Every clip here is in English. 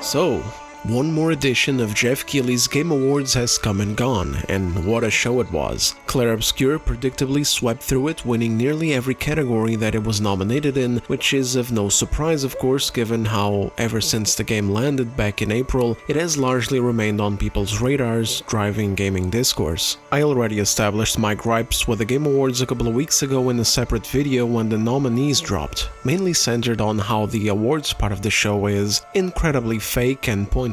So, one more edition of Jeff Keighley's Game Awards has come and gone, and what a show it was. Clair Obscur predictably swept through it, winning nearly every category that it was nominated in, which is of no surprise of course, given how, ever since the game landed back in April, it has largely remained on people's radars, driving gaming discourse. I already established my gripes with the Game Awards a couple of weeks ago in a separate video when the nominees dropped, mainly centered on how the awards part of the show is incredibly fake and pointless.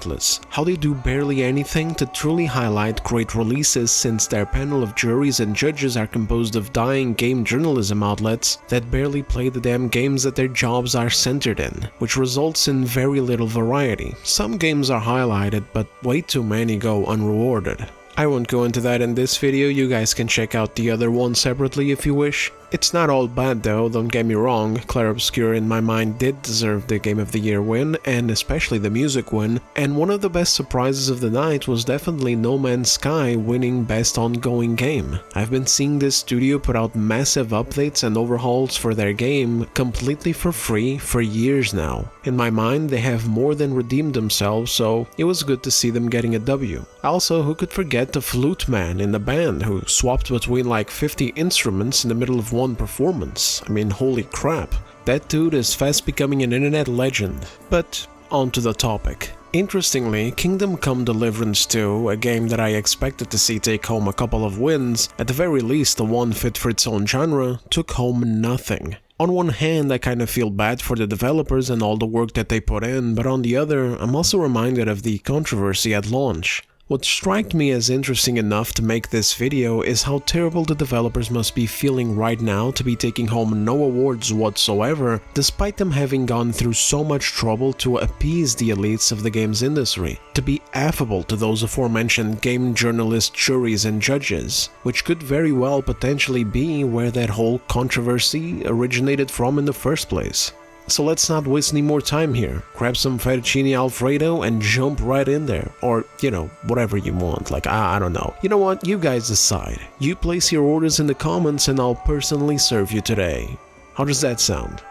How they do barely anything to truly highlight great releases, since their panel of juries and judges are composed of dying game journalism outlets that barely play the damn games that their jobs are centered in, which results in very little variety. Some games are highlighted, but way too many go unrewarded. I won't go into that in this video, you guys can check out the other one separately if you wish. It's not all bad though, don't get me wrong, Clair Obscur in my mind did deserve the Game of the Year win, and especially the music win, and one of the best surprises of the night was definitely No Man's Sky winning Best Ongoing Game. I've been seeing this studio put out massive updates and overhauls for their game completely for free for years now. In my mind they have more than redeemed themselves, so it was good to see them getting a W. Also, who could forget the flute man in the band who swapped between like 50 instruments in the middle of one performance? I mean, holy crap. That dude is fast becoming an internet legend. But on to the topic. Interestingly, Kingdom Come Deliverance 2, a game that I expected to see take home a couple of wins, at the very least the one fit for its own genre, took home nothing. On one hand, I kind of feel bad for the developers and all the work that they put in, but on the other, I'm also reminded of the controversy at launch. What struck me as interesting enough to make this video is how terrible the developers must be feeling right now to be taking home no awards whatsoever, despite them having gone through so much trouble to appease the elites of the games industry, to be affable to those aforementioned game journalists, juries and judges, which could very well potentially be where that whole controversy originated from in the first place. So let's not waste any more time here, grab some fettuccine alfredo and jump right in there, or, you know, whatever you want, like, I don't know. You know what, you guys decide. You place your orders in the comments and I'll personally serve you today. How does that sound?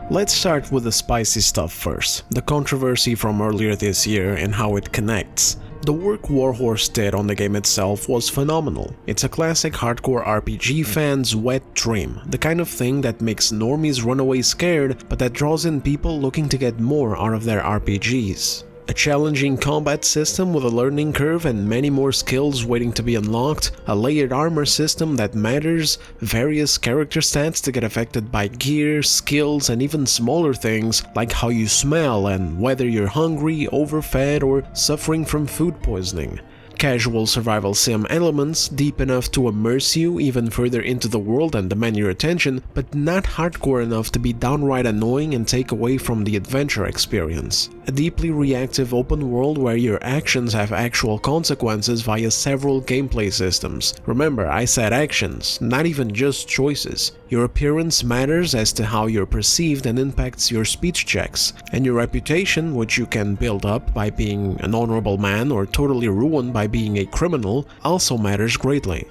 Let's start with the spicy stuff first, the controversy from earlier this year and how it connects. The work Warhorse did on the game itself was phenomenal. It's a classic hardcore RPG fan's wet dream, the kind of thing that makes normies run away scared, but that draws in people looking to get more out of their RPGs. A challenging combat system with a learning curve and many more skills waiting to be unlocked, a layered armor system that matters, various character stats to get affected by gear, skills and even smaller things like how you smell and whether you're hungry, overfed or suffering from food poisoning. Casual survival sim elements deep enough to immerse you even further into the world and demand your attention, but not hardcore enough to be downright annoying and take away from the adventure experience. A deeply reactive open world where your actions have actual consequences via several gameplay systems. Remember, I said actions, not even just choices. Your appearance matters as to how you're perceived and impacts your speech checks, and your reputation, which you can build up by being an honorable man or totally ruined by being a criminal, also matters greatly.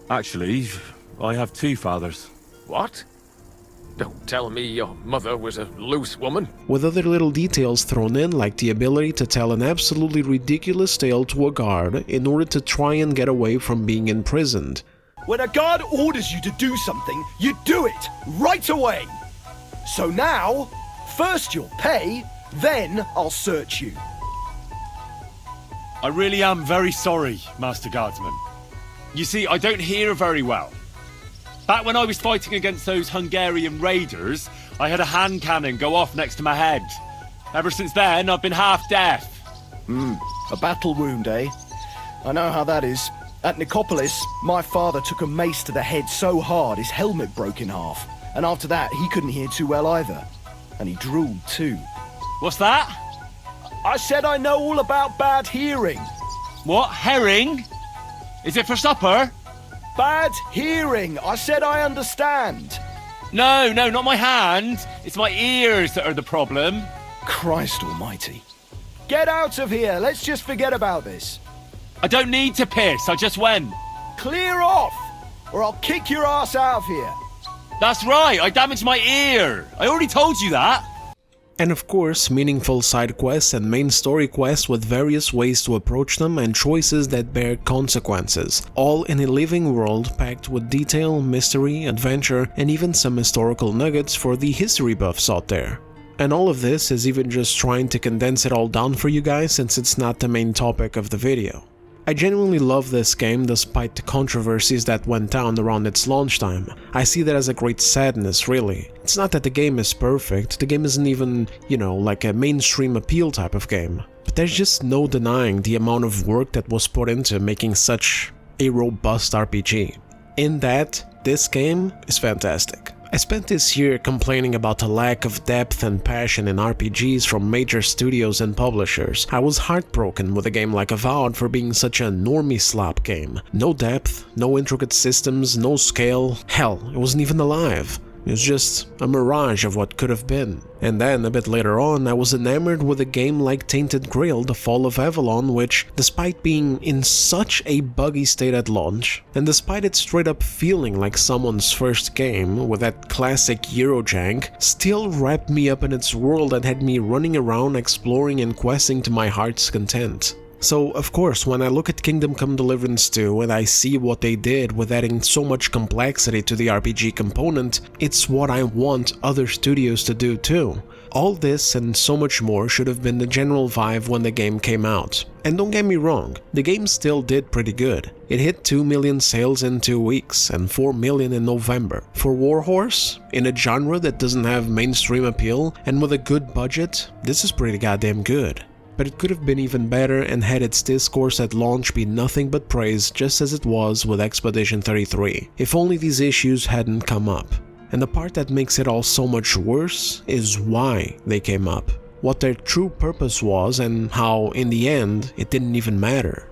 Actually, I have two fathers. What? Don't tell me your mother was a loose woman. With other little details thrown in, like the ability to tell an absolutely ridiculous tale to a guard in order to try and get away from being imprisoned. When a guard orders you to do something, you do it right away. So now, first you'll pay, then I'll search you. I really am very sorry, Master Guardsman. You see, I don't hear very well. Back when I was fighting against those Hungarian raiders, I had a hand cannon go off next to my head. Ever since then, I've been half deaf. A battle wound, eh? I know how that is. At Nicopolis, my father took a mace to the head so hard his helmet broke in half. And after that, he couldn't hear too well either. And he drooled too. What's that? I said I know all about bad hearing. What? Herring? Is it for supper? Bad hearing. I said I understand. No, not my hand. It's my ears that are the problem. Christ almighty. Get out of here. Let's just forget about this. I don't need to piss, I just went. clear off, or I'll kick your ass out of here. That's right, I damaged my ear. I already told you that. And of course, meaningful side quests and main story quests with various ways to approach them and choices that bear consequences, all in a living world packed with detail, mystery, adventure, and even some historical nuggets for the history buffs out there. And all of this is even just trying to condense it all down for you guys since it's not the main topic of the video. I genuinely love this game despite the controversies that went down around its launch time. I see that as a great sadness, really. It's not that the game is perfect, the game isn't even, like a mainstream appeal type of game. But there's just no denying the amount of work that was put into making such a robust RPG. In that, this game is fantastic. I spent this year complaining about the lack of depth and passion in RPGs from major studios and publishers. I was heartbroken with a game like Avowed for being such a normie slop game. No depth, no intricate systems, no scale, hell, it wasn't even alive. It was just a mirage of what could have been. And then, a bit later on, I was enamored with a game like Tainted Grail: The Fall of Avalon, which, despite being in such a buggy state at launch, and despite it straight up feeling like someone's first game with that classic Eurojank, still wrapped me up in its world and had me running around exploring and questing to my heart's content. So, of course, when I look at Kingdom Come Deliverance 2 and I see what they did with adding so much complexity to the RPG component, it's what I want other studios to do too. All this and so much more should have been the general vibe when the game came out. And don't get me wrong, the game still did pretty good. It hit 2 million sales in 2 weeks and 4 million in November. For Warhorse, in a genre that doesn't have mainstream appeal and with a good budget, this is pretty goddamn good. But it could have been even better and had its discourse at launch be nothing but praise, just as it was with Expedition 33, if only these issues hadn't come up. And the part that makes it all so much worse is why they came up, what their true purpose was, and how, in the end, it didn't even matter.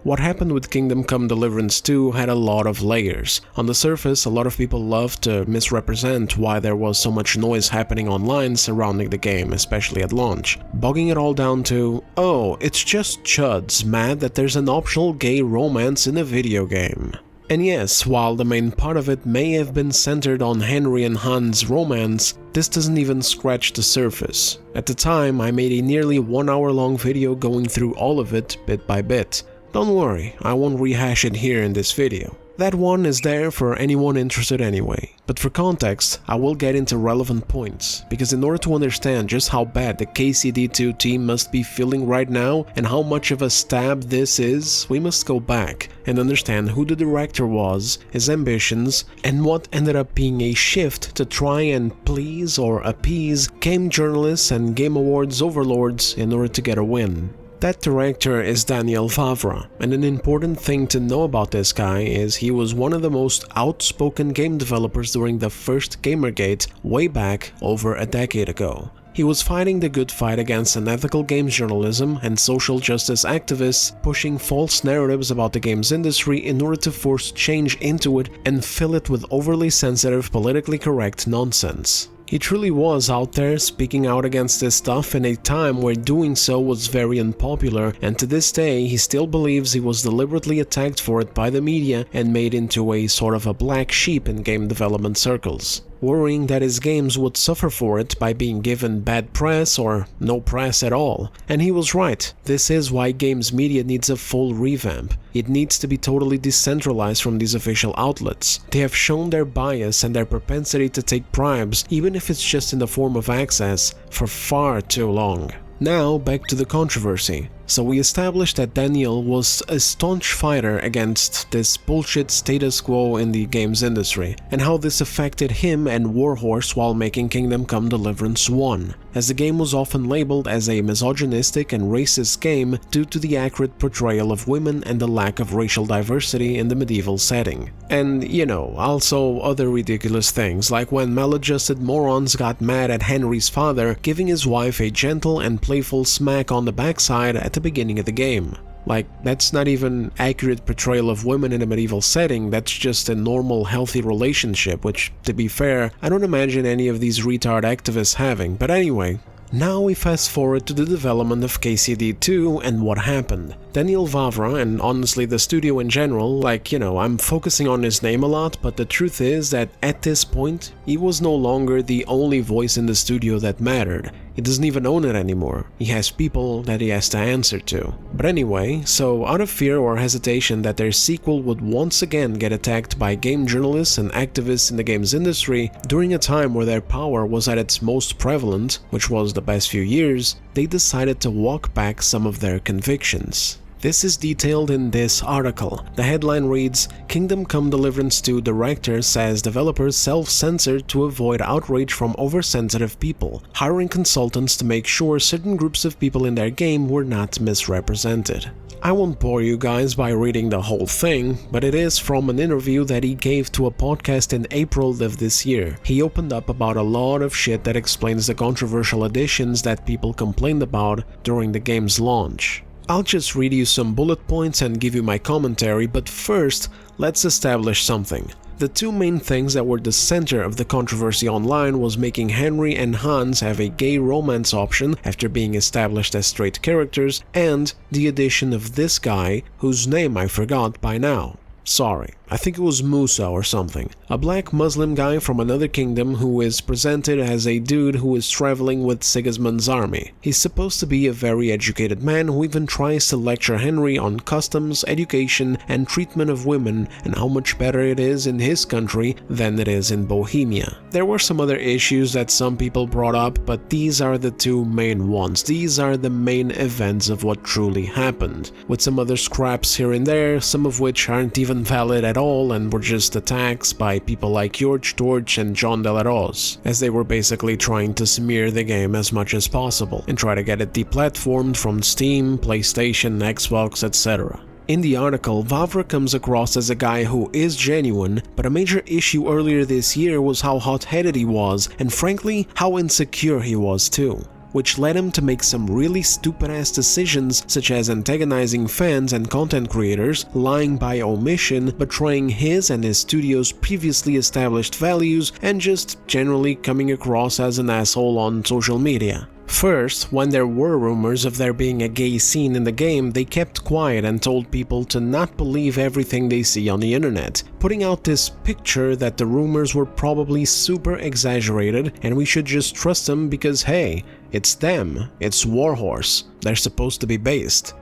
What happened with Kingdom Come Deliverance 2 had a lot of layers. On the surface, a lot of people loved to misrepresent why there was so much noise happening online surrounding the game, especially at launch, bogging it all down to, oh, it's just chuds mad that there's an optional gay romance in a video game. And yes, while the main part of it may have been centered on Henry and Han's romance, this doesn't even scratch the surface. At the time, I made a nearly 1 hour long video going through all of it bit by bit. Don't worry, I won't rehash it here in this video. That one is there for anyone interested anyway, but for context, I will get into relevant points, because in order to understand just how bad the KCD2 team must be feeling right now and how much of a stab this is, we must go back and understand who the director was, his ambitions, and what ended up being a shift to try and please or appease game journalists and Game Awards overlords in order to get a win. That director is Daniel Favre, and an important thing to know about this guy is he was one of the most outspoken game developers during the first Gamergate way back over a decade ago. He was fighting the good fight against unethical games journalism and social justice activists pushing false narratives about the games industry in order to force change into it and fill it with overly sensitive, politically correct nonsense. He truly was out there speaking out against this stuff in a time where doing so was very unpopular, and to this day he still believes he was deliberately attacked for it by the media and made into a sort of a black sheep in game development circles, worrying that his games would suffer for it by being given bad press or no press at all. And he was right. This is why games media needs a full revamp. It needs to be totally decentralized from these official outlets. They have shown their bias and their propensity to take bribes, even if it's just in the form of access, for far too long. Now, back to the controversy. So we established that Daniel was a staunch fighter against this bullshit status quo in the games industry, and how this affected him and Warhorse while making Kingdom Come Deliverance 1, as the game was often labeled as a misogynistic and racist game due to the accurate portrayal of women and the lack of racial diversity in the medieval setting. And, also other ridiculous things, like when maladjusted morons got mad at Henry's father giving his wife a gentle and playful smack on the backside at the beginning of the game. Like, that's not even accurate portrayal of women in a medieval setting, that's just a normal healthy relationship, which, to be fair, I don't imagine any of these retard activists having. But anyway, Now we fast forward to the development of KCD2 and what happened. Daniel Vavra, and honestly the studio in general, I'm focusing on his name a lot, but the truth is that at this point, he was no longer the only voice in the studio that mattered. He doesn't even own it anymore. He has people that he has to answer to. But anyway, so out of fear or hesitation that their sequel would once again get attacked by game journalists and activists in the games industry during a time where their power was at its most prevalent, which was the past few years, they decided to walk back some of their convictions. This is detailed in this article. The headline reads, Kingdom Come Deliverance 2 director says developers self-censored to avoid outrage from oversensitive people, hiring consultants to make sure certain groups of people in their game were not misrepresented. I won't bore you guys by reading the whole thing, but it is from an interview that he gave to a podcast in April of this year. He opened up about a lot of shit that explains the controversial additions that people complained about during the game's launch. I'll just read you some bullet points and give you my commentary, but first, let's establish something. The two main things that were the center of the controversy online was making Henry and Hans have a gay romance option after being established as straight characters, and the addition of this guy, whose name I forgot by now. Sorry, I think it was Musa or something. A black Muslim guy from another kingdom who is presented as a dude who is traveling with Sigismund's army. He's supposed to be a very educated man who even tries to lecture Henry on customs, education, and treatment of women and how much better it is in his country than it is in Bohemia. There were some other issues that some people brought up, but these are the two main ones. These are the main events of what truly happened, with some other scraps here and there, some of which aren't even valid at all and were just attacks by people like George and John de la Rose, as they were basically trying to smear the game as much as possible and try to get it deplatformed from Steam, PlayStation, Xbox, etc. In the article, Vavra comes across as a guy who is genuine, but a major issue earlier this year was how hot-headed he was, and frankly, how insecure he was too, which led him to make some really stupid-ass decisions such as antagonizing fans and content creators, lying by omission, betraying his and his studio's previously established values, and just generally coming across as an asshole on social media. First, when there were rumors of there being a gay scene in the game, they kept quiet and told people to not believe everything they see on the internet, putting out this picture that the rumors were probably super exaggerated and we should just trust them because hey, it's them, it's Warhorse, they're supposed to be based.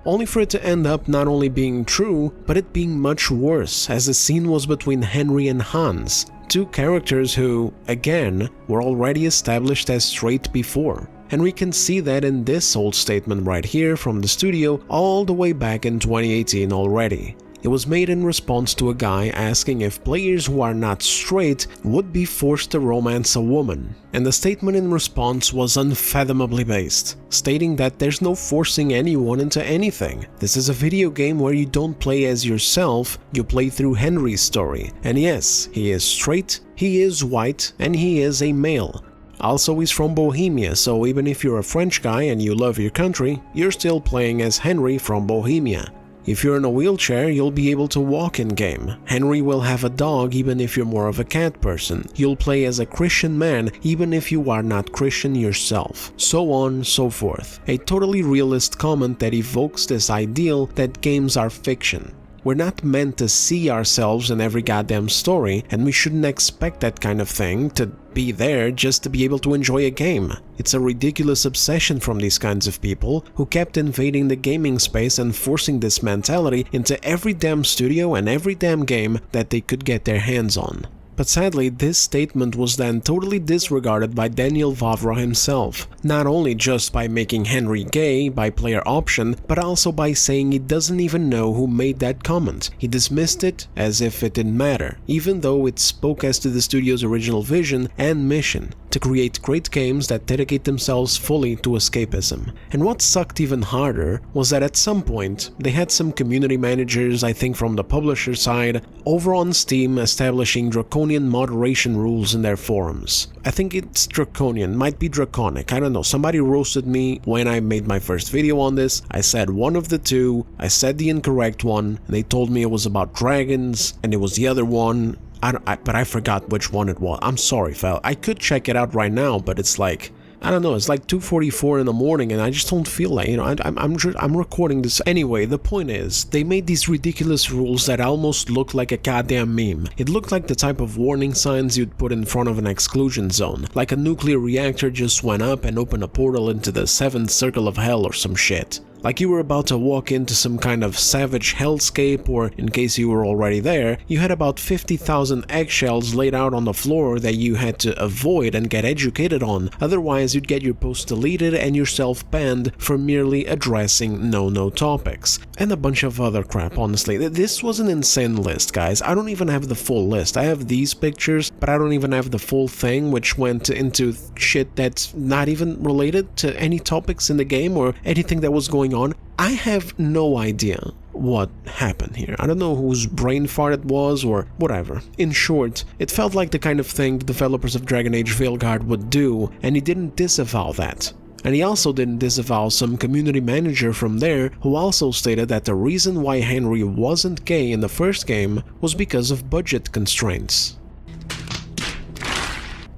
Only for it to end up not only being true, but it being much worse, as the scene was between Henry and Hans, two characters who, again, were already established as straight before. And we can see that in this old statement right here from the studio all the way back in 2018 already. It was made in response to a guy asking if players who are not straight would be forced to romance a woman, and the statement in response was unfathomably based, stating that there's no forcing anyone into anything. This is a video game where you don't play as yourself, you play through Henry's story, and yes, he is straight, he is white, and he is a male. Also, he's from Bohemia, so even if you're a French guy and you love your country, you're still playing as Henry from Bohemia. If you're in a wheelchair, you'll be able to walk in-game. Henry will have a dog even if you're more of a cat person. You'll play as a Christian man even if you are not Christian yourself. So on, so forth. A totally realist comment that evokes this ideal that games are fiction. We're not meant to see ourselves in every goddamn story, and we shouldn't expect that kind of thing to be there just to be able to enjoy a game. It's a ridiculous obsession from these kinds of people who kept invading the gaming space and forcing this mentality into every damn studio and every damn game that they could get their hands on. But sadly, this statement was then totally disregarded by Daniel Vavra himself, not only just by making Henry gay by player option, but also by saying he doesn't even know who made that comment. He dismissed it as if it didn't matter, even though it spoke as to the studio's original vision and mission, to create great games that dedicate themselves fully to escapism. And what sucked even harder was that at some point, they had some community managers, I think from the publisher side, over on Steam establishing draconian moderation rules in their forums. I think it's draconian, might be draconic, I don't know. Somebody roasted me when I made my first video on this. I said one of the two, I said the incorrect one, and they told me it was about dragons, and it was the other one. But I forgot which one it was. I'm sorry, fella. I could check it out right now, but it's like, I don't know, it's like 2:44 in the morning and I just don't feel like, I'm recording this. Anyway, the point is, they made these ridiculous rules that almost looked like a goddamn meme. It looked like the type of warning signs you'd put in front of an exclusion zone, like a nuclear reactor just went up and opened a portal into the 7th circle of hell or some shit. Like you were about to walk into some kind of savage hellscape, or in case you were already there, you had about 50,000 eggshells laid out on the floor that you had to avoid and get educated on, otherwise you'd get your post deleted and yourself banned for merely addressing no-no topics. And a bunch of other crap, honestly. This was an insane list, guys. I don't even have the full list. I have these pictures, but I don't even have the full thing, which went into shit that's not even related to any topics in the game or anything that was going on. I have no idea what happened here. I don't know whose brain fart it was or whatever. In short, it felt like the kind of thing the developers of Dragon Age Veilguard would do, and he didn't disavow that. And he also didn't disavow some community manager from there who also stated that the reason why Henry wasn't gay in the first game was because of budget constraints.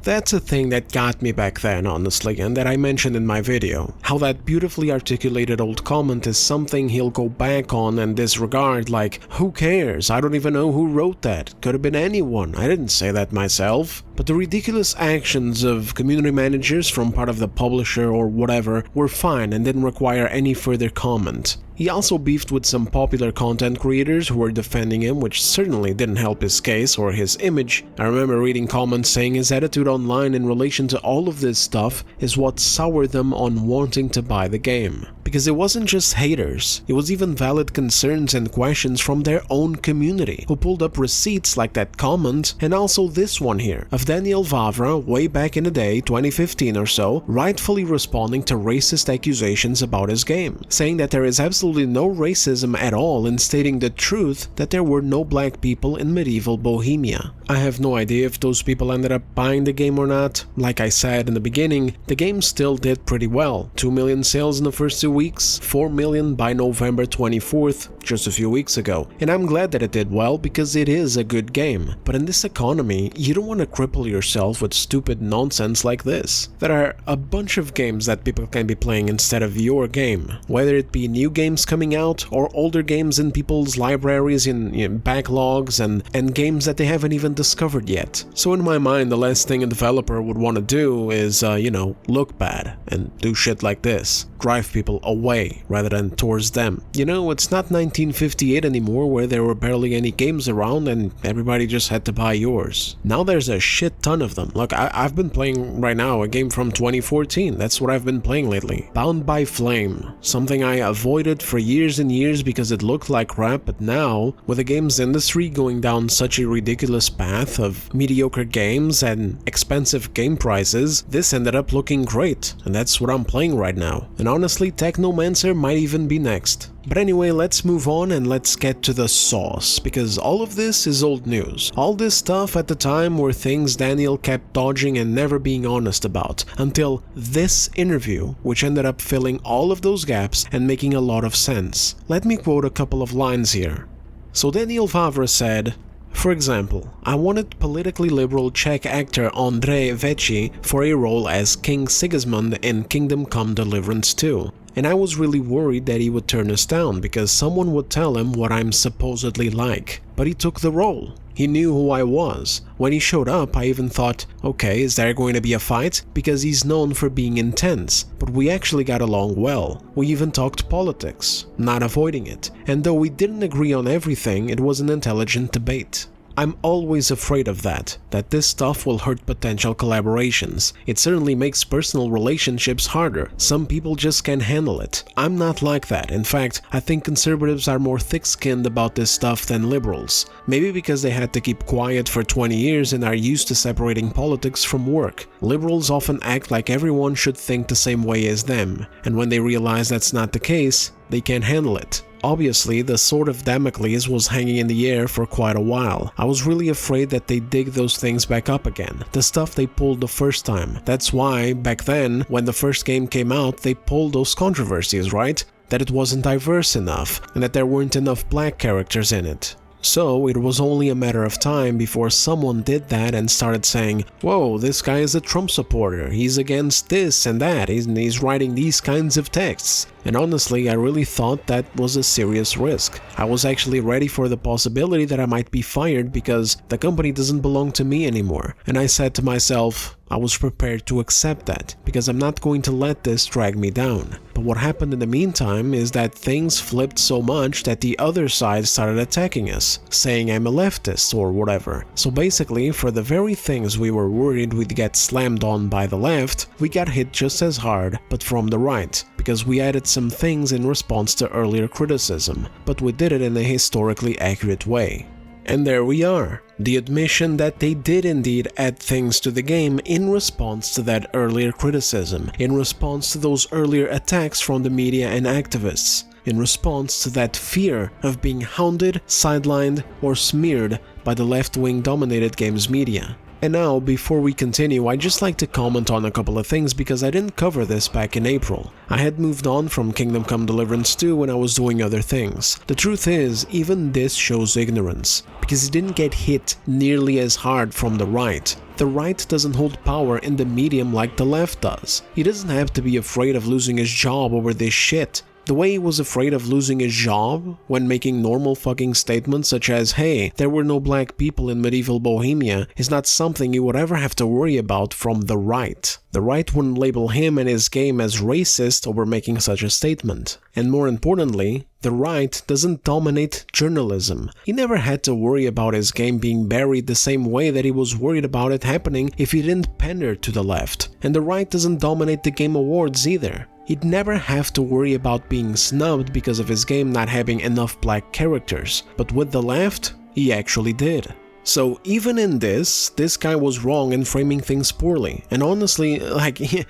That's a thing that got me back then, honestly, and that I mentioned in my video. How that beautifully articulated old comment is something he'll go back on and disregard, like, who cares? I don't even know who wrote that. Could have been anyone. I didn't say that myself. But the ridiculous actions of community managers from part of the publisher or whatever were fine and didn't require any further comment. He also beefed with some popular content creators who were defending him, which certainly didn't help his case or his image. I remember reading comments saying his attitude online in relation to all of this stuff is what soured them on wanting to buy the game. Because it wasn't just haters, it was even valid concerns and questions from their own community, who pulled up receipts like that comment, and also this one here, of Daniel Vavra way back in the day, 2015 or so, rightfully responding to racist accusations about his game, saying that there is absolutely no racism at all and stating the truth that there were no black people in medieval Bohemia. I have no idea if those people ended up buying the game or not. Like I said in the beginning, the game still did pretty well. 2 million sales in the first 2 weeks, 4 million by November 24th, just a few weeks ago. And I'm glad that it did well because it is a good game. But in this economy, you don't want to cripple yourself with stupid nonsense like this. There are a bunch of games that people can be playing instead of your game, whether it be new games coming out or older games in people's libraries in backlogs and games that they haven't even discovered yet. So in my mind, the last thing a developer would want to do is, look bad and do shit like this. Drive people away rather than towards them. It's not 1958 anymore where there were barely any games around and everybody just had to buy yours. Now there's a shit ton of them. Look, I've been playing right now a game from 2014. That's what I've been playing lately. Bound by Flame. Something I avoided for years and years because it looked like crap, but now, with the games industry going down such a ridiculous path of mediocre games and expensive game prices, this ended up looking great, and that's what I'm playing right now. And honestly, Technomancer might even be next. But anyway, let's move on and let's get to the sauce, because all of this is old news. All this stuff at the time were things Daniel kept dodging and never being honest about, until this interview, which ended up filling all of those gaps and making a lot of sense. Let me quote a couple of lines here. So Daniel Vavra said, for example, I wanted politically liberal Czech actor Ondřej Vecchi for a role as King Sigismund in Kingdom Come Deliverance 2. And I was really worried that he would turn us down because someone would tell him what I'm supposedly like. But he took the role. He knew who I was. When he showed up, I even thought, okay, is there going to be a fight? Because he's known for being intense. But we actually got along well. We even talked politics, not avoiding it. And though we didn't agree on everything, it was an intelligent debate. I'm always afraid of that this stuff will hurt potential collaborations. It certainly makes personal relationships harder. Some people just can't handle it. I'm not like that. In fact, I think conservatives are more thick-skinned about this stuff than liberals. Maybe because they had to keep quiet for 20 years and are used to separating politics from work. Liberals often act like everyone should think the same way as them, and when they realize that's not the case, they can't handle it. Obviously, the sword of Damocles was hanging in the air for quite a while. I was really afraid that they'd dig those things back up again, the stuff they pulled the first time. That's why, back then, when the first game came out, they pulled those controversies, right? That it wasn't diverse enough, and that there weren't enough black characters in it. So it was only a matter of time before someone did that and started saying, whoa, this guy is a Trump supporter, he's against this and that, he's writing these kinds of texts. And honestly, I really thought that was a serious risk. I was actually ready for the possibility that I might be fired because the company doesn't belong to me anymore. And I said to myself, I was prepared to accept that, because I'm not going to let this drag me down. But what happened in the meantime is that things flipped so much that the other side started attacking us, saying I'm a leftist or whatever. So basically, for the very things we were worried we'd get slammed on by the left, we got hit just as hard, but from the right, because we added some things in response to earlier criticism, but we did it in a historically accurate way. And there we are, the admission that they did indeed add things to the game in response to that earlier criticism, in response to those earlier attacks from the media and activists, in response to that fear of being hounded, sidelined, or smeared by the left-wing dominated games media. And now, before we continue, I'd just like to comment on a couple of things because I didn't cover this back in April. I had moved on from Kingdom Come Deliverance 2 when I was doing other things. The truth is, even this shows ignorance, because it didn't get hit nearly as hard from the right. The right doesn't hold power in the medium like the left does. He doesn't have to be afraid of losing his job over this shit. The way he was afraid of losing his job when making normal fucking statements such as, hey, there were no black people in medieval Bohemia, is not something you would ever have to worry about from the right. The right wouldn't label him and his game as racist over making such a statement. And more importantly, the right doesn't dominate journalism. He never had to worry about his game being buried the same way that he was worried about it happening if he didn't pander to the left. And the right doesn't dominate the Game Awards either. He'd never have to worry about being snubbed because of his game not having enough black characters, but with the left, he actually did. So even in this guy was wrong in framing things poorly, and honestly,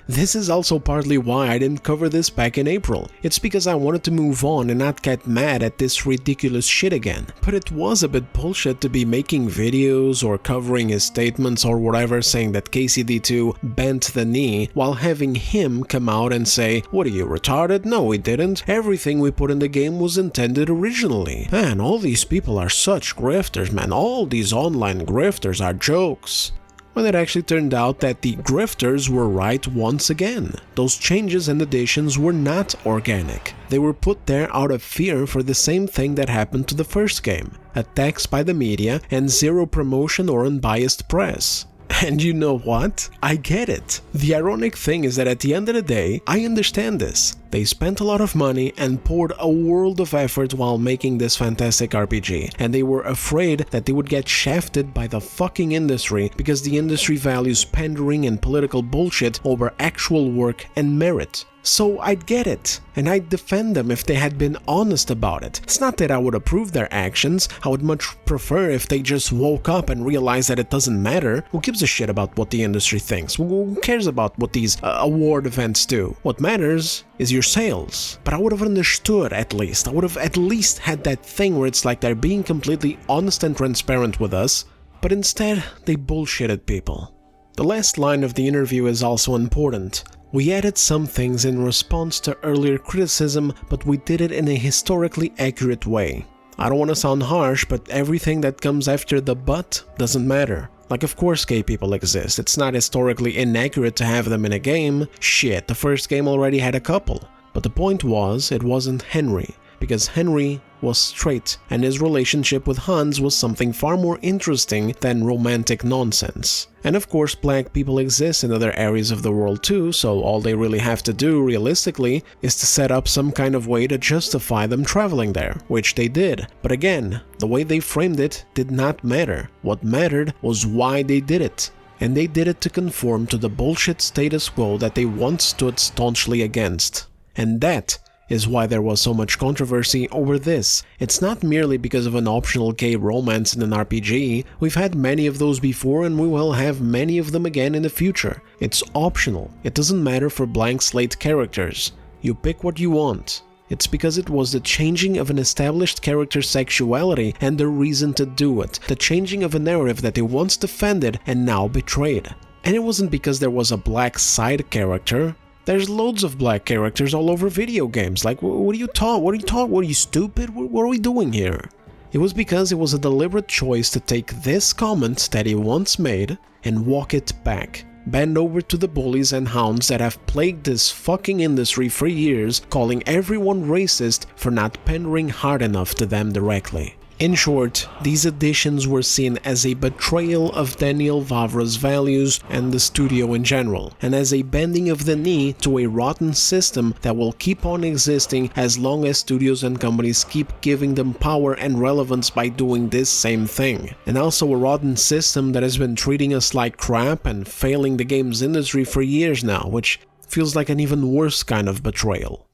this is also partly why I didn't cover this back in April. It's because I wanted to move on and not get mad at this ridiculous shit again. But it was a bit bullshit to be making videos or covering his statements or whatever saying that KCD2 bent the knee while having him come out and say, what are you, retarded? No, we didn't. Everything we put in the game was intended originally. Man, all these people are such grifters, man. All these online grifters are jokes. When it actually turned out that the grifters were right once again. Those changes and additions were not organic. They were put there out of fear for the same thing that happened to the first game. Attacks by the media and zero promotion or unbiased press. And you know what? I get it. The ironic thing is that at the end of the day, I understand this. They spent a lot of money and poured a world of effort while making this fantastic RPG, and they were afraid that they would get shafted by the fucking industry because the industry values pandering and political bullshit over actual work and merit. So I'd get it, and I'd defend them if they had been honest about it. It's not that I would approve their actions, I would much prefer if they just woke up and realized that it doesn't matter. Who gives a shit about what the industry thinks? Who cares about what these award events do? What matters is your sales. But I would have understood at least. I would have at least had that thing where it's like they're being completely honest and transparent with us, but instead they bullshitted people. The last line of the interview is also important. We added some things in response to earlier criticism, but we did it in a historically accurate way. I don't want to sound harsh, but everything that comes after the but doesn't matter. Like, of course gay people exist, it's not historically inaccurate to have them in a game. Shit, the first game already had a couple. But the point was, it wasn't Henry, because Henry was straight, and his relationship with Hans was something far more interesting than romantic nonsense. And of course black people exist in other areas of the world too, so all they really have to do, realistically, is to set up some kind of way to justify them traveling there, which they did. But again, the way they framed it did not matter. What mattered was why they did it. And they did it to conform to the bullshit status quo that they once stood staunchly against. And that is why there was so much controversy over this. It's not merely because of an optional gay romance in an RPG. We've had many of those before and we will have many of them again in the future. It's optional. It doesn't matter for blank slate characters. You pick what you want. It's because it was the changing of an established character's sexuality and the reason to do it. The changing of a narrative that they once defended and now betrayed. And it wasn't because there was a black side character. There's loads of black characters all over video games. Like, what are you stupid? What are we doing here? It was because it was a deliberate choice to take this comment that he once made and walk it back. Bend over to the bullies and hounds that have plagued this fucking industry for years, calling everyone racist for not pandering hard enough to them directly. In short, these additions were seen as a betrayal of Daniel Vavra's values and the studio in general, and as a bending of the knee to a rotten system that will keep on existing as long as studios and companies keep giving them power and relevance by doing this same thing. And also a rotten system that has been treating us like crap and failing the games industry for years now, which feels like an even worse kind of betrayal.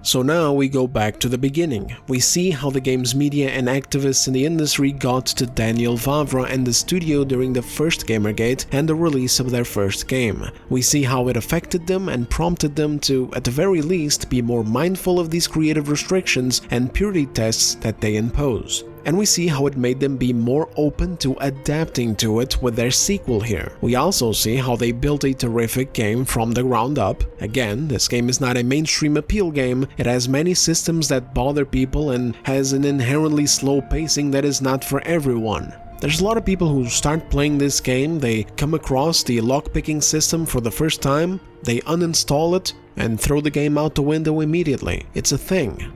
So now we go back to the beginning. We see how the games media and activists in the industry got to Daniel Vavra and the studio during the first Gamergate and the release of their first game. We see how it affected them and prompted them to, at the very least, be more mindful of these creative restrictions and purity tests that they impose. And we see how it made them be more open to adapting to it with their sequel here. We also see how they built a terrific game from the ground up. Again, this game is not a mainstream appeal game, it has many systems that bother people and has an inherently slow pacing that is not for everyone. There's a lot of people who start playing this game, they come across the lockpicking system for the first time, they uninstall it, and throw the game out the window immediately. It's a thing.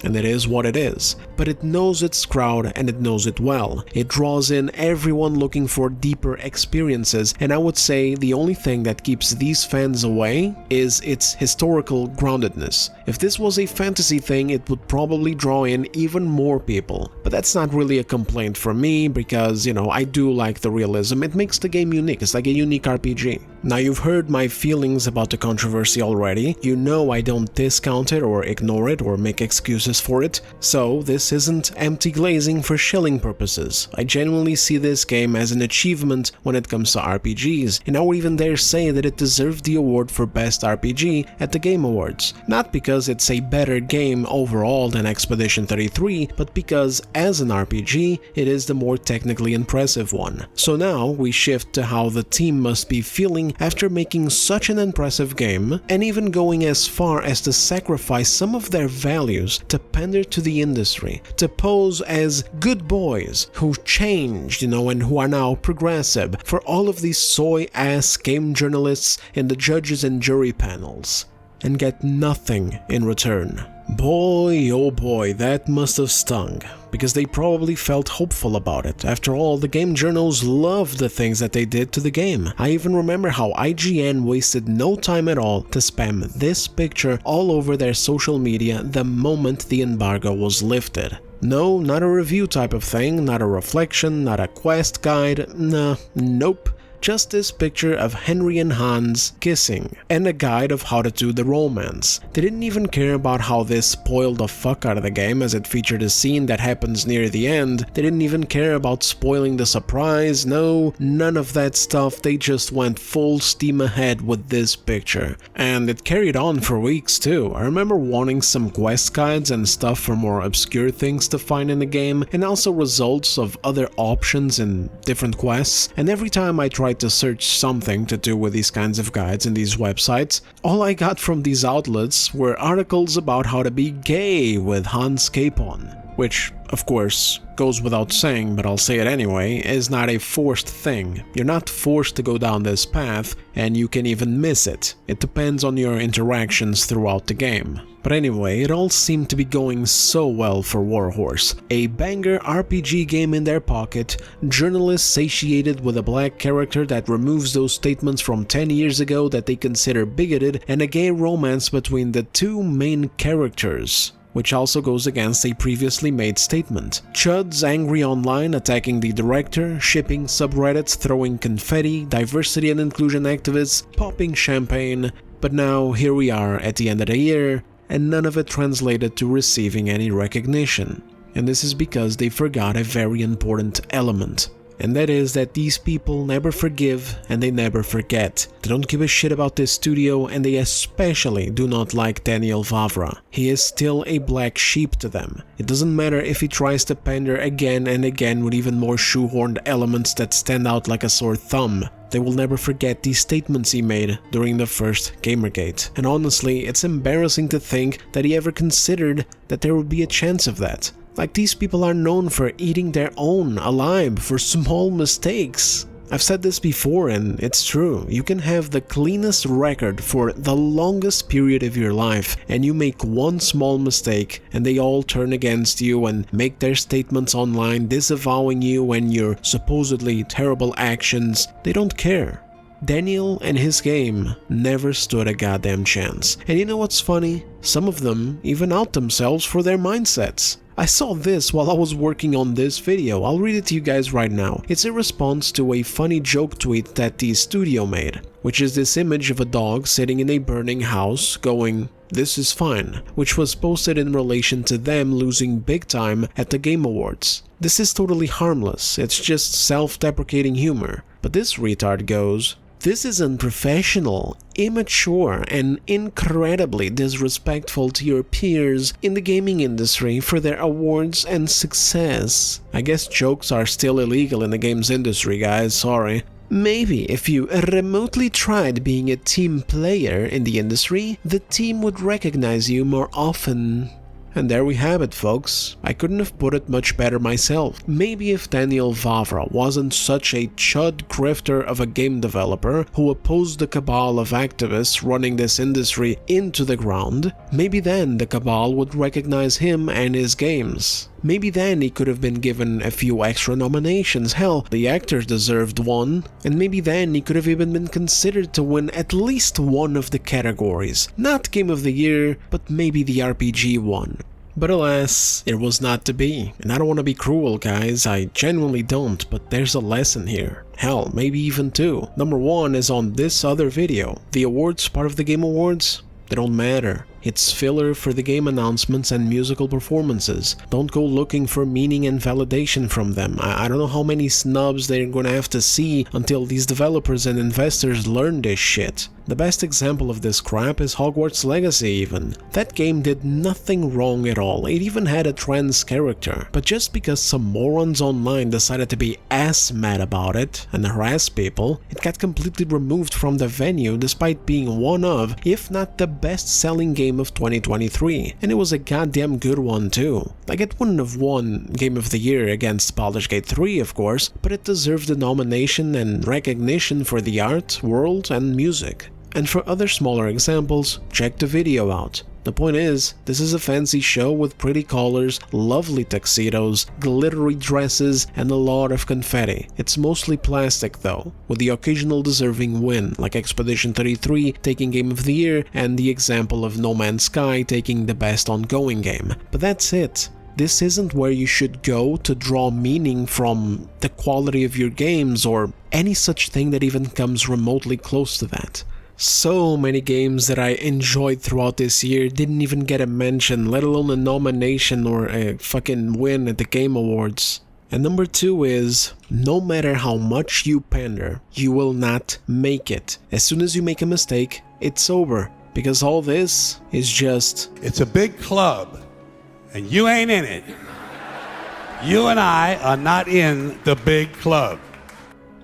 And it is what it is, but it knows its crowd and it knows it well. It draws in everyone looking for deeper experiences, and I would say the only thing that keeps these fans away is its historical groundedness. If this was a fantasy thing, it would probably draw in even more people, but that's not really a complaint for me because, you know, I do like the realism. It makes the game unique, it's like a unique RPG. Now you've heard my feelings about the controversy already, you know I don't discount it or ignore it or make excuses for it, so this isn't empty glazing for shilling purposes. I genuinely see this game as an achievement when it comes to RPGs, and I would even dare say that it deserved the award for Best RPG at the Game Awards. Not because it's a better game overall than Expedition 33, but because as an RPG, it is the more technically impressive one. So now we shift to how the team must be feeling after making such an impressive game, and even going as far as to sacrifice some of their values to pander to the industry, to pose as good boys who changed, and who are now progressive for all of these soy-ass game journalists in the judges and jury panels, and get nothing in return. Boy, oh boy, that must have stung, because they probably felt hopeful about it. After all, the game journals loved the things that they did to the game. I even remember how IGN wasted no time at all to spam this picture all over their social media the moment the embargo was lifted. No, not a review type of thing, not a reflection, not a quest guide, nah, nope. Just this picture of Henry and Hans kissing, and a guide of how to do the romance. They didn't even care about how this spoiled the fuck out of the game, as it featured a scene that happens near the end. They didn't even care about spoiling the surprise, no, none of that stuff. They just went full steam ahead with this picture. And it carried on for weeks too. I remember wanting some quest guides and stuff for more obscure things to find in the game, and also results of other options in different quests, and every time I tried to search something to do with these kinds of guides in these websites, all I got from these outlets were articles about how to be gay with Hans Capon, which, of course, goes without saying, but I'll say it anyway, is not a forced thing. You're not forced to go down this path, and you can even miss it. It depends on your interactions throughout the game. But anyway, it all seemed to be going so well for Warhorse. A banger RPG game in their pocket, journalists satiated with a black character that removes those statements from 10 years ago that they consider bigoted, and a gay romance between the two main characters, which also goes against a previously made statement. Chuds angry online, attacking the director, shipping subreddits, throwing confetti, diversity and inclusion activists, popping champagne. But now here we are at the end of the year, and none of it translated to receiving any recognition. And this is because they forgot a very important element. and that is that these people never forgive and they never forget. They don't give a shit about this studio, and they especially do not like Daniel Vavra. He is still a black sheep to them. It doesn't matter if he tries to pander again and again with even more shoehorned elements that stand out like a sore thumb. They will never forget these statements he made during the first Gamergate. And honestly, it's embarrassing to think that he ever considered that there would be a chance of that. Like, these people are known for eating their own alive for small mistakes. I've said this before and it's true. You can have the cleanest record for the longest period of your life and you make one small mistake and they all turn against you and make their statements online disavowing you and your supposedly terrible actions. They don't care. Daniel and his game never stood a goddamn chance. And you know what's funny? Some of them even out themselves for their mindsets. I saw this while I was working on this video. I'll read it to you guys right now. It's a response to a funny joke tweet that the studio made, which is this image of a dog sitting in a burning house going, "This is fine," which was posted in relation to them losing big time at the Game Awards. This is totally harmless, it's just self-deprecating humor. But this retard goes, "This is unprofessional, immature, and incredibly disrespectful to your peers in the gaming industry for their awards and success." I guess jokes are still illegal in the games industry, guys, sorry. "Maybe if you remotely tried being a team player in the industry, the team would recognize you more often." And there we have it, folks. I couldn't have put it much better myself. Maybe if Daniel Vavra wasn't such a chud grifter of a game developer who opposed the cabal of activists running this industry into the ground, maybe then the cabal would recognize him and his games. Maybe then he could have been given a few extra nominations, hell, the actors deserved one, and maybe then he could have even been considered to win at least one of the categories. Not Game of the Year, but maybe the RPG one. But alas, it was not to be. And I don't want to be cruel, guys, I genuinely don't, but there's a lesson here. Hell, maybe even two. Number one is on this other video. The awards part of the Game Awards, they don't matter. It's filler for the game announcements and musical performances. Don't go looking for meaning and validation from them. I don't know how many snubs they're gonna have to see until these developers and investors learn this shit. The best example of this crap is Hogwarts Legacy even. That game did nothing wrong at all, it even had a trans character. But just because some morons online decided to be ass mad about it and harass people, it got completely removed from the venue despite being one of, if not the best-selling game of 2023, and it was a goddamn good one too. Like, it wouldn't have won Game of the Year against Baldur's Gate 3 of course, but it deserved the nomination and recognition for the art, world and music. And for other smaller examples, check the video out. The point is, this is a fancy show with pretty colors, lovely tuxedos, glittery dresses, and a lot of confetti. It's mostly plastic though, with the occasional deserving win, like Expedition 33 taking Game of the Year and the example of No Man's Sky taking the best ongoing game. But that's it. This isn't where you should go to draw meaning from the quality of your games or any such thing that even comes remotely close to that. So many games that I enjoyed throughout this year didn't even get a mention, let alone a nomination or a fucking win at the Game Awards. And number two is, no matter how much you pander, you will not make it. As soon as you make a mistake, it's over. Because all this is just... It's a big club, and you ain't in it. You and I are not in the big club.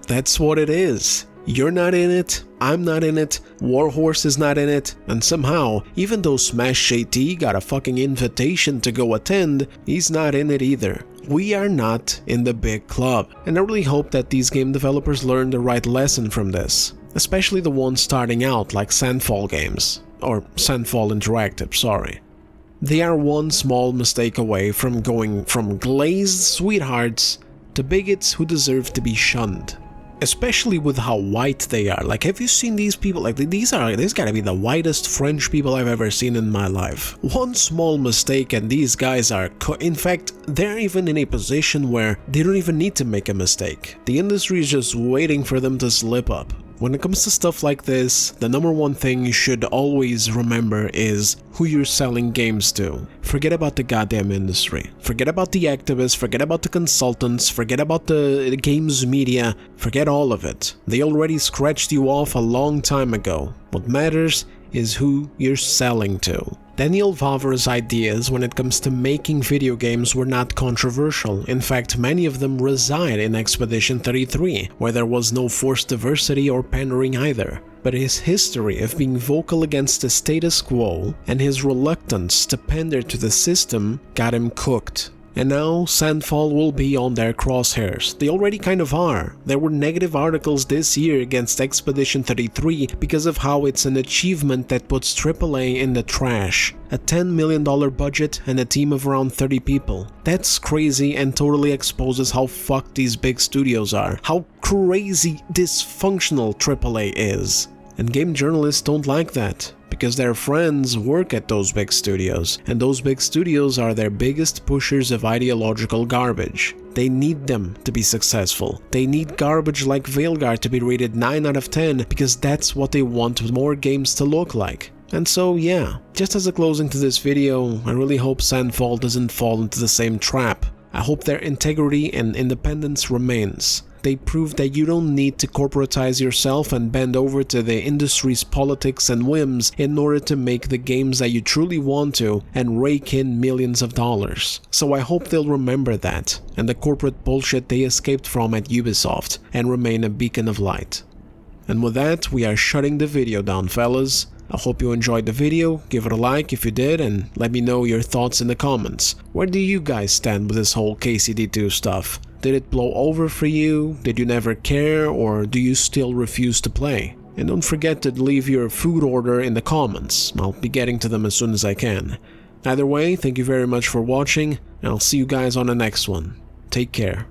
That's what it is. You're not in it, I'm not in it, Warhorse is not in it, and somehow, even though Smash JT got a fucking invitation to go attend, he's not in it either. We are not in the big club, and I really hope that these game developers learn the right lesson from this, especially the ones starting out like Sandfall Games, or Sandfall Interactive, sorry. They are one small mistake away from going from glazed sweethearts to bigots who deserve to be shunned. Especially with how white they are. Like, have you seen these people? Like, these gotta be the whitest French people I've ever seen in my life. One small mistake and these guys are in fact, they're even in a position where they don't even need to make a mistake. The industry is just waiting for them to slip up. When it comes to stuff like this, the number one thing you should always remember is who you're selling games to. Forget about the goddamn industry. Forget about the activists, forget about the consultants, forget about the games media, forget all of it. They already scratched you off a long time ago. What matters is who you're selling to. Daniel Vavar's ideas when it comes to making video games were not controversial. In fact, many of them reside in Expedition 33, where there was no forced diversity or pandering either. But his history of being vocal against the status quo and his reluctance to pander to the system got him cooked. And now Sandfall will be on their crosshairs. They already kind of are. There were negative articles this year against Expedition 33 because of how it's an achievement that puts AAA in the trash. A $10 million budget and a team of around 30 people. That's crazy and totally exposes how fucked these big studios are. How crazy dysfunctional AAA is. And game journalists don't like that, because their friends work at those big studios, and those big studios are their biggest pushers of ideological garbage. They need them to be successful. They need garbage like Veilguard to be rated 9 out of 10 because that's what they want more games to look like. And so yeah, just as a closing to this video, I really hope Sandfall doesn't fall into the same trap. I hope their integrity and independence remains. They prove that you don't need to corporatize yourself and bend over to the industry's politics and whims in order to make the games that you truly want to and rake in millions of dollars. So I hope they'll remember that and the corporate bullshit they escaped from at Ubisoft and remain a beacon of light. And with that, we are shutting the video down, fellas. I hope you enjoyed the video, give it a like if you did, and let me know your thoughts in the comments. Where do you guys stand with this whole KCD2 stuff? Did it blow over for you? Did you never care, or do you still refuse to play? And don't forget to leave your food order in the comments. I'll be getting to them as soon as I can. Either way, thank you very much for watching, and I'll see you guys on the next one. Take care.